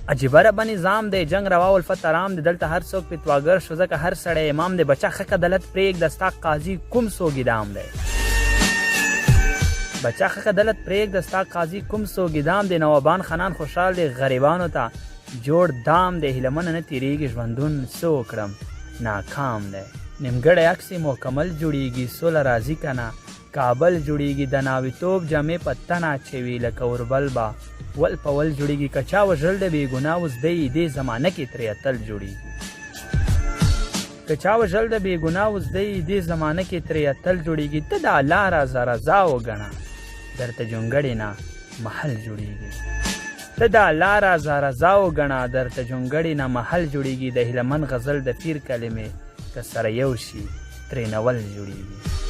عجیبه ربه نظام دی جنگ روا الفت آرام دی دلته هر څوک فتواګر شو ځکه هر سړی امام دی بچا حق عدالت پرېږده ستا قاضي کوم سوګیدام دی بچا حق عدالت پرېږده ستا قاضي کوم سوګیدام دی نوابان خانان خوشحال دی غریبانو ته جوړ دام دی هیلهمنه نه تېرېږي ژوندون څه وکړم ناکام دی نیمګړی عکس مکمل جوړیږي سوله راځي که نه کابل جوړیږي د ناویتوب جامې په تن اچوي لکه اوربل به ول په ول جوړیږي که چا وژل د بېګناه اوس دی دې زمانه کې ترې اتل جوړیږي که چا وژل د بېګناه اوس دی دې زمانه کې ترې اتل جوړیږي ته د الله رضا رضا وګڼه درته جونګړې نه محل جوړیږي ته د الله رضا رضا وګڼه درته جونګړې نه محل جوړیږي د هیلمن غزل د پیر کلمې که سره یو شي ترې نول جوړیږي